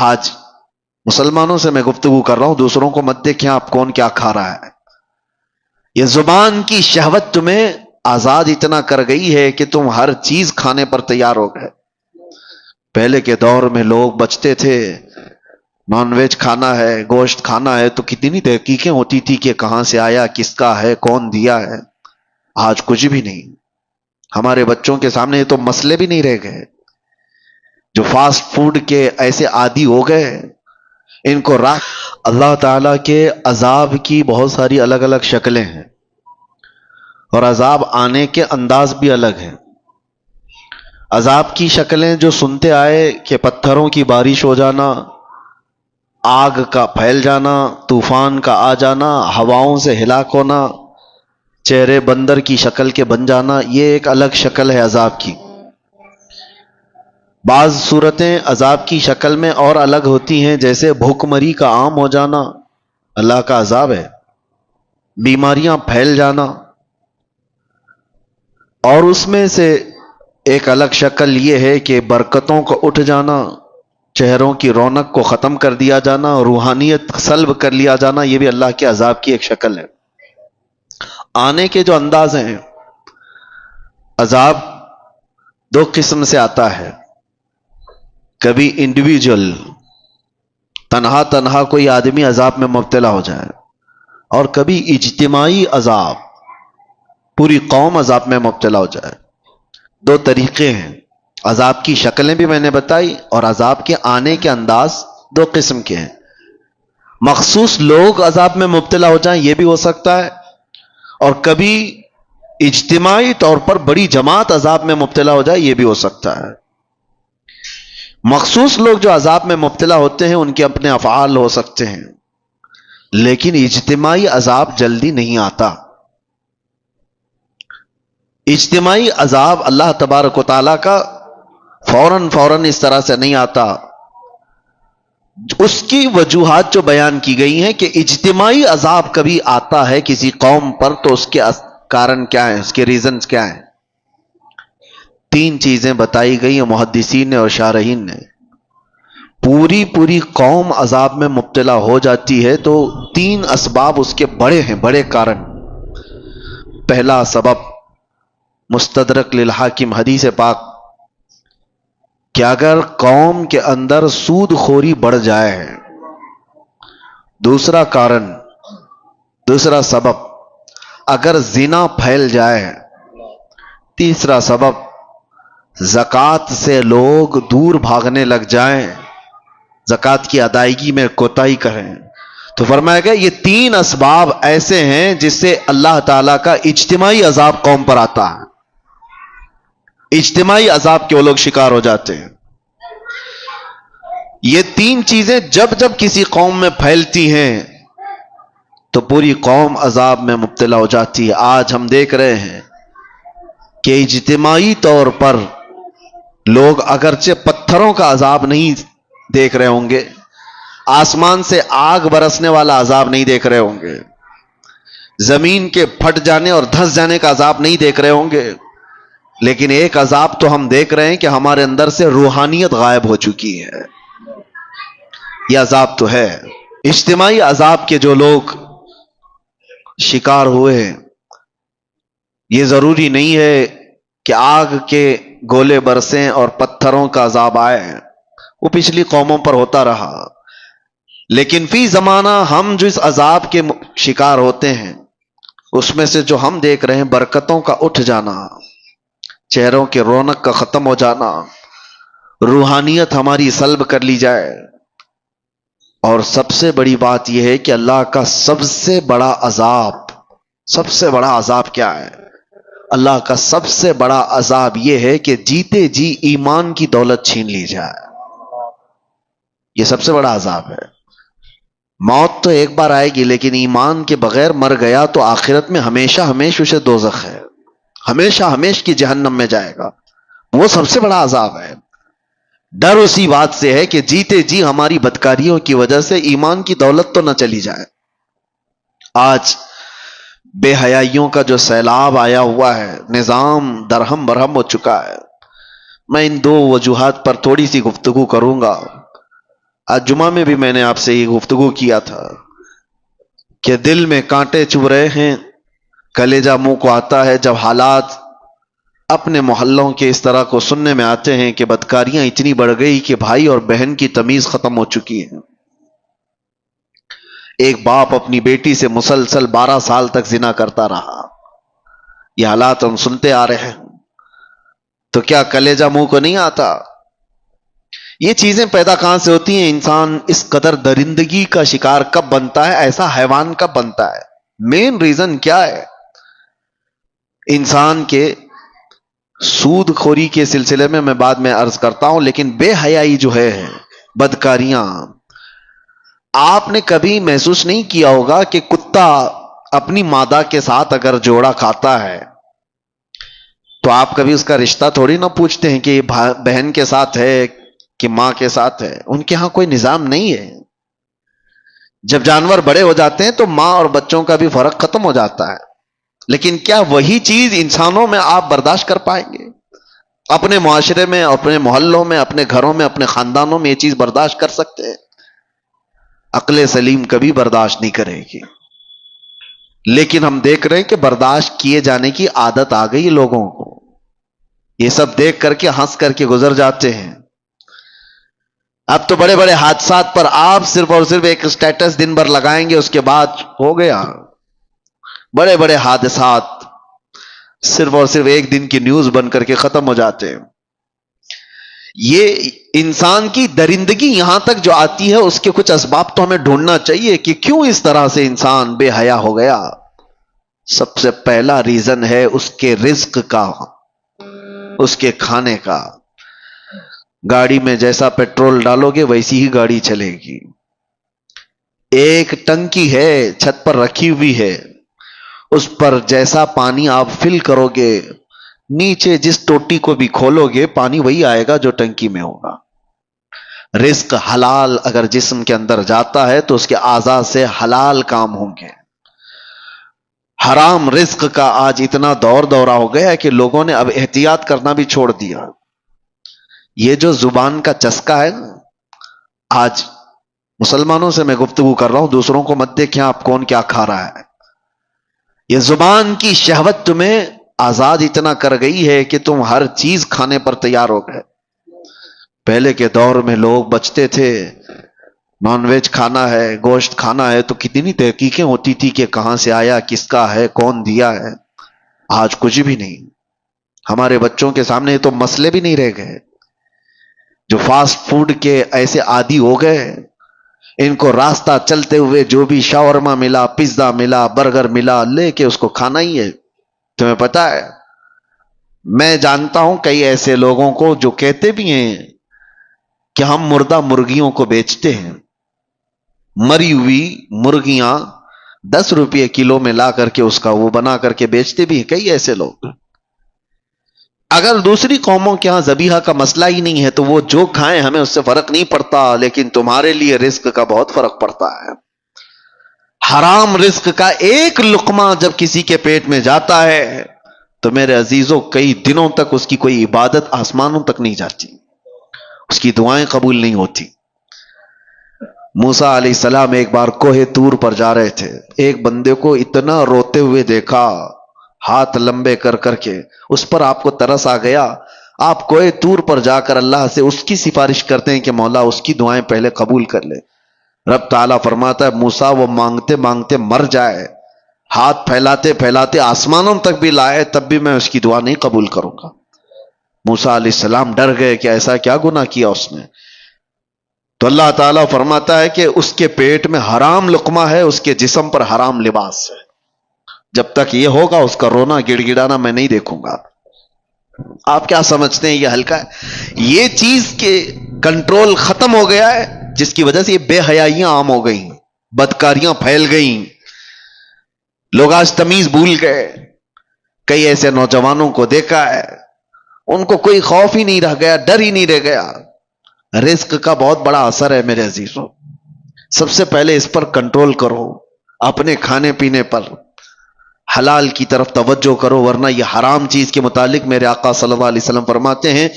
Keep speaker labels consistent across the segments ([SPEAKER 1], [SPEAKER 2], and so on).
[SPEAKER 1] آج مسلمانوں سے میں گفتگو کر رہا ہوں، دوسروں کو مت دیکھیں آپ کون کیا کھا رہا ہے۔ یہ زبان کی شہوت تمہیں آزاد اتنا کر گئی ہے کہ تم ہر چیز کھانے پر تیار ہو گئے۔ پہلے کے دور میں لوگ بچتے تھے، نان ویج کھانا ہے، گوشت کھانا ہے، تو کتنی تحقیقیں ہوتی تھی کہ کہاں سے آیا، کس کا ہے، کون دیا ہے۔ آج کچھ بھی نہیں۔ ہمارے بچوں کے سامنے یہ تو مسئلے بھی نہیں رہ گئے۔ جو فاسٹ فوڈ کے ایسے عادی ہو گئے، ان کو اللہ تعالیٰ کے عذاب کی بہت ساری الگ الگ شکلیں ہیں، اور عذاب آنے کے انداز بھی الگ ہیں۔ عذاب کی شکلیں جو سنتے آئے کہ پتھروں کی بارش ہو جانا، آگ کا پھیل جانا، طوفان کا آ جانا، ہواؤں سے ہلاک ہونا، چہرے بندر کی شکل کے بن جانا، یہ ایک الگ شکل ہے عذاب کی۔ بعض صورتیں عذاب کی شکل میں اور الگ ہوتی ہیں، جیسے بھوک مری کا عام ہو جانا اللہ کا عذاب ہے، بیماریاں پھیل جانا، اور اس میں سے ایک الگ شکل یہ ہے کہ برکتوں کو اٹھ جانا، چہروں کی رونق کو ختم کر دیا جانا، روحانیت سلب کر لیا جانا، یہ بھی اللہ کے عذاب کی ایک شکل ہے۔ آنے کے جو انداز ہیں، عذاب دو قسم سے آتا ہے۔ کبھی انڈیویجول، تنہا تنہا کوئی آدمی عذاب میں مبتلا ہو جائے، اور کبھی اجتماعی عذاب، پوری قوم عذاب میں مبتلا ہو جائے۔ دو طریقے ہیں۔ عذاب کی شکلیں بھی میں نے بتائی، اور عذاب کے آنے کے انداز دو قسم کے ہیں۔ مخصوص لوگ عذاب میں مبتلا ہو جائیں یہ بھی ہو سکتا ہے، اور کبھی اجتماعی طور پر بڑی جماعت عذاب میں مبتلا ہو جائے یہ بھی ہو سکتا ہے۔ مخصوص لوگ جو عذاب میں مبتلا ہوتے ہیں ان کے اپنے افعال ہو سکتے ہیں، لیکن اجتماعی عذاب جلدی نہیں آتا۔ اجتماعی عذاب اللہ تبارک و تعالیٰ کا فوراً اس طرح سے نہیں آتا۔ اس کی وجوہات جو بیان کی گئی ہیں کہ اجتماعی عذاب کبھی آتا ہے کسی قوم پر، تو اس کے کارن کیا ہیں، اس کے ریزنز کیا ہیں؟ تین چیزیں بتائی گئی ہیں محدثین نے اور شارحین نے۔ پوری قوم عذاب میں مبتلا ہو جاتی ہے تو تین اسباب اس کے بڑے ہیں، بڑے کارن۔ پہلا سبب مستدرک للحاکم حدیث پاک کہ اگر قوم کے اندر سود خوری بڑھ جائے، دوسرا کارن، دوسرا سبب اگر زنا پھیل جائے، تیسرا سبب زکوٰۃ سے لوگ دور بھاگنے لگ جائیں، زکوٰۃ کی ادائیگی میں کوتاہی کریں، تو فرمایا گیا یہ تین اسباب ایسے ہیں جس سے اللہ تعالیٰ کا اجتماعی عذاب قوم پر آتا ہے، اجتماعی عذاب کے وہ لوگ شکار ہو جاتے ہیں۔ یہ تین چیزیں جب کسی قوم میں پھیلتی ہیں تو پوری قوم عذاب میں مبتلا ہو جاتی ہے۔ آج ہم دیکھ رہے ہیں کہ اجتماعی طور پر لوگ اگرچہ پتھروں کا عذاب نہیں دیکھ رہے ہوں گے، آسمان سے آگ برسنے والا عذاب نہیں دیکھ رہے ہوں گے، زمین کے پھٹ جانے اور دھس جانے کا عذاب نہیں دیکھ رہے ہوں گے، لیکن ایک عذاب تو ہم دیکھ رہے ہیں کہ ہمارے اندر سے روحانیت غائب ہو چکی ہے۔ یہ عذاب تو ہے۔ اجتماعی عذاب کے جو لوگ شکار ہوئے ہیں، یہ ضروری نہیں ہے کہ آگ کے گولے برسیں اور پتھروں کا عذاب آئے، وہ پچھلی قوموں پر ہوتا رہا، لیکن فی زمانہ ہم جو اس عذاب کے شکار ہوتے ہیں اس میں سے جو ہم دیکھ رہے ہیں برکتوں کا اٹھ جانا، چہروں کے رونق کا ختم ہو جانا، روحانیت ہماری سلب کر لی جائے، اور سب سے بڑی بات یہ ہے کہ اللہ کا سب سے بڑا عذاب کیا ہے؟ اللہ کا سب سے بڑا عذاب یہ ہے کہ جیتے جی ایمان کی دولت چھین لی جائے۔ یہ سب سے بڑا عذاب ہے۔ موت تو ایک بار آئے گی، لیکن ایمان کے بغیر مر گیا تو آخرت میں ہمیشہ اسے دوزخ ہے، ہمیشہ کی جہنم میں جائے گا۔ وہ سب سے بڑا عذاب ہے۔ ڈر اسی بات سے ہے کہ جیتے جی ہماری بدکاریوں کی وجہ سے ایمان کی دولت تو نہ چلی جائے۔ آج بے حیائیوں کا جو سیلاب آیا ہوا ہے، نظام درہم برہم ہو چکا ہے۔ میں ان دو وجوہات پر تھوڑی سی گفتگو کروں گا۔ آج جمعہ میں بھی میں نے آپ سے یہ گفتگو کیا تھا کہ دل میں کانٹے چبھ رہے ہیں، کلیجہ منہ کو آتا ہے جب حالات اپنے محلوں کے اس طرح کو سننے میں آتے ہیں کہ بدکاریاں اتنی بڑھ گئی کہ بھائی اور بہن کی تمیز ختم ہو چکی ہے۔ ایک باپ اپنی بیٹی سے مسلسل 12 سال تک زنا کرتا رہا، یہ حالات ہم سنتے آ رہے ہیں، تو کیا کلیجہ منہ کو نہیں آتا؟ یہ چیزیں پیدا کہاں سے ہوتی ہیں؟ انسان اس قدر درندگی کا شکار کب بنتا ہے، ایسا حیوان کب بنتا ہے؟ مین ریزن کیا ہے؟ انسان کے سود خوری کے سلسلے میں میں بعد میں عرض کرتا ہوں، لیکن بے حیائی جو ہے، بدکاریاں، آپ نے کبھی محسوس نہیں کیا ہوگا کہ کتا اپنی مادہ کے ساتھ اگر جوڑا کھاتا ہے تو آپ کبھی اس کا رشتہ تھوڑی نہ پوچھتے ہیں کہ یہ بہن کے ساتھ ہے کہ ماں کے ساتھ ہے؟ ان کے ہاں کوئی نظام نہیں ہے۔ جب جانور بڑے ہو جاتے ہیں تو ماں اور بچوں کا بھی فرق ختم ہو جاتا ہے، لیکن کیا وہی چیز انسانوں میں آپ برداشت کر پائیں گے؟ اپنے معاشرے میں، اپنے محلوں میں، اپنے گھروں میں، اپنے خاندانوں میں یہ چیز برداشت کر سکتے ہیں؟ عقل سلیم کبھی برداشت نہیں کرے گی۔ لیکن ہم دیکھ رہے ہیں کہ برداشت کیے جانے کی عادت آ گئی لوگوں کو، یہ سب دیکھ کر کے ہنس کر کے گزر جاتے ہیں۔ اب تو بڑے بڑے حادثات پر آپ صرف اور صرف ایک سٹیٹس دن بھر لگائیں گے، اس کے بعد ہو گیا۔ بڑے بڑے حادثات صرف اور صرف ایک دن کی نیوز بن کر کے ختم ہو جاتے ہیں۔ یہ انسان کی درندگی یہاں تک جو آتی ہے، اس کے کچھ اسباب تو ہمیں ڈھونڈنا چاہیے کہ کیوں اس طرح سے انسان بے حیا ہو گیا۔ سب سے پہلا ریزن ہے اس کے رزق کا، اس کے کھانے کا۔ گاڑی میں جیسا پیٹرول ڈالو گے ویسی ہی گاڑی چلے گی۔ ایک ٹنکی ہے چھت پر رکھی ہوئی ہے، اس پر جیسا پانی آپ فل کرو گے، نیچے جس ٹوٹی کو بھی کھولو گے پانی وہی آئے گا جو ٹنکی میں ہوگا۔ رزق حلال اگر جسم کے اندر جاتا ہے تو اس کے اعضاء سے حلال کام ہوں گے۔ حرام رزق کا آج اتنا دورہ ہو گیا ہے کہ لوگوں نے اب احتیاط کرنا بھی چھوڑ دیا۔ یہ جو زبان کا چسکا ہے نا، آج مسلمانوں سے میں گفتگو کر رہا ہوں، دوسروں کو مت دیکھیں آپ کون کیا کھا رہا ہے۔ یہ زبان کی شہوت تمہیں آزاد اتنا کر گئی ہے کہ تم ہر چیز کھانے پر تیار ہو گئے۔ پہلے کے دور میں لوگ بچتے تھے، نان ویج کھانا ہے، گوشت کھانا ہے تو کتنی تحقیقیں ہوتی تھی کہ کہاں سے آیا، کس کا ہے، کون دیا ہے۔ آج کچھ بھی نہیں۔ ہمارے بچوں کے سامنے تو مسئلے بھی نہیں رہ گئے۔ جو فاسٹ فوڈ کے ایسے عادی ہو گئے، ان کو راستہ چلتے ہوئے جو بھی شاورما ملا، پیزا ملا، برگر ملا، لے کے اس کو کھانا ہی ہے۔ تمہیں پتا ہے، میں جانتا ہوں کئی ایسے لوگوں کو جو کہتے بھی ہیں کہ ہم مردہ مرغیوں کو بیچتے ہیں۔ مری ہوئی مرغیاں 10 روپے کلو میں لا کر کے اس کا وہ بنا کر کے بیچتے بھی ہیں کئی ایسے لوگ۔ اگر دوسری قوموں کے ہاں ذبیحہ کا مسئلہ ہی نہیں ہے تو وہ جو کھائیں ہمیں اس سے فرق نہیں پڑتا، لیکن تمہارے لیے رزق کا بہت فرق پڑتا ہے۔ حرام رزق کا ایک لقمہ جب کسی کے پیٹ میں جاتا ہے تو میرے عزیزوں کئی دنوں تک اس کی کوئی عبادت آسمانوں تک نہیں جاتی، اس کی دعائیں قبول نہیں ہوتی۔ موسیٰ علیہ السلام ایک بار کوہ طور پر جا رہے تھے، ایک بندے کو اتنا روتے ہوئے دیکھا، ہاتھ لمبے کر کر کے، اس پر آپ کو ترس آ گیا۔ آپ کوہ طور پر جا کر اللہ سے اس کی سفارش کرتے ہیں کہ مولا اس کی دعائیں پہلے قبول کر لے۔ رب تعالیٰ فرماتا ہے موسیٰ وہ مانگتے مانگتے مر جائے، ہاتھ پھیلاتے پھیلاتے آسمانوں تک بھی لائے، تب بھی میں اس کی دعا نہیں قبول کروں گا۔ موسیٰ علیہ السلام ڈر گئے کہ ایسا کیا گناہ کیا اس نے؟ تو اللہ تعالیٰ فرماتا ہے کہ اس کے پیٹ میں حرام لقمہ ہے، اس کے جسم پر حرام لباس ہے، جب تک یہ ہوگا اس کا رونا گڑ گڑانا میں نہیں دیکھوں گا۔ آپ کیا سمجھتے ہیں یہ ہلکا ہے؟ یہ چیز کے کنٹرول ختم ہو گیا ہے، جس کی وجہ سے یہ بے حیائیاں عام ہو گئیں، بدکاریاں پھیل گئیں، لوگ آج تمیز بھول گئے۔ کئی ایسے نوجوانوں کو دیکھا ہے، ان کو کوئی خوف ہی نہیں رہ گیا، ڈر ہی نہیں رہ گیا۔ رزق کا بہت بڑا اثر ہے میرے عزیزوں، سب سے پہلے اس پر کنٹرول کرو، اپنے کھانے پینے پر۔ حلال کی طرف توجہ کرو، ورنہ یہ حرام چیز کے متعلق میرے آقا صلی اللہ علیہ وسلم فرماتے ہیں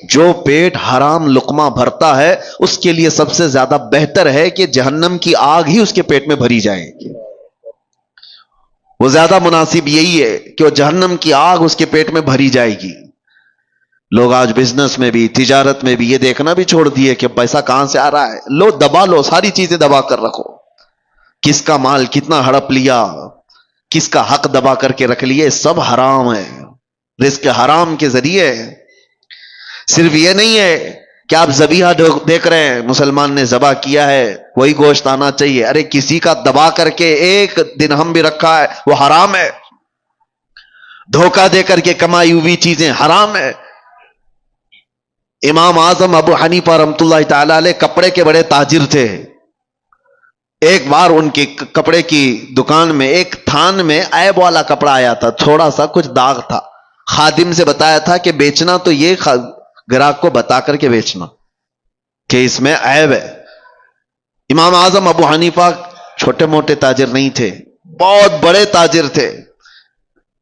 [SPEAKER 1] جو پیٹ حرام لقمہ بھرتا ہے اس کے لیے سب سے زیادہ بہتر ہے کہ جہنم کی آگ ہی اس کے پیٹ میں بھری جائے گی۔ وہ زیادہ مناسب یہی ہے کہ وہ جہنم کی آگ اس کے پیٹ میں بھری جائے گی۔ لوگ آج بزنس میں بھی، تجارت میں بھی یہ دیکھنا بھی چھوڑ دیے کہ پیسہ کہاں سے آ رہا ہے، لو دبا لو، ساری چیزیں دبا کر رکھو، کس کا مال کتنا ہڑپ لیا، کس کا حق دبا کر کے رکھ لیے، سب حرام ہے، رزق حرام کے ذریعے۔ صرف یہ نہیں ہے کہ آپ ذبیحہ دیکھ رہے ہیں، مسلمان نے ذبح کیا ہے وہی گوشت آنا چاہیے، ارے کسی کا دبا کر کے ایک درہم بھی رکھا ہے وہ حرام ہے، دھوکہ دے کر کے کمائی ہوئی چیزیں حرام ہے۔ امام اعظم ابو حنیفہ رحمۃ اللہ تعالی علیہ کپڑے کے بڑے تاجر تھے۔ ایک بار ان کی کپڑے کی دکان میں ایک تھان میں عیب والا کپڑا آیا تھا، تھوڑا سا کچھ داغ تھا، خادم سے بتایا تھا کہ بیچنا تو یہ گراہک کو بتا کر کے بیچنا کہ اس میں عیب ہے۔ امام اعظم ابو حنیفہ چھوٹے موٹے تاجر نہیں تھے، بہت بڑے تاجر تھے۔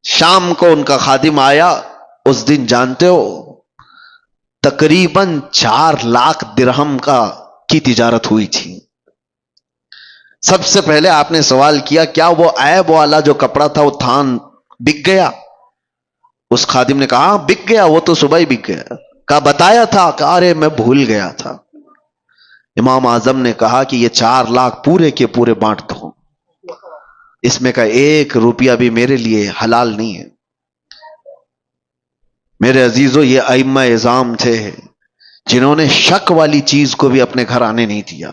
[SPEAKER 1] شام کو ان کا خادم آیا، اس دن جانتے ہو تقریباً 4 لاکھ درہم کی تجارت ہوئی تھی۔ سب سے پہلے آپ نے سوال کیا کیا وہ عیب والا جو کپڑا تھا وہ تھان بک گیا؟ اس خادم نے کہا ہاں بک گیا، وہ تو صبح ہی بک گیا۔ کہا بتایا تھا؟ کہا ارے میں بھول گیا تھا۔ امام اعظم نے کہا کہ یہ 4 لاکھ پورے کے پورے بانٹ دو، اس میں کا 1 روپیہ بھی میرے لیے حلال نہیں ہے۔ میرے عزیزو یہ ائمہ اعظام تھے جنہوں نے شک والی چیز کو بھی اپنے گھر آنے نہیں دیا،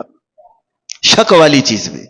[SPEAKER 1] شک والی چیز بھی۔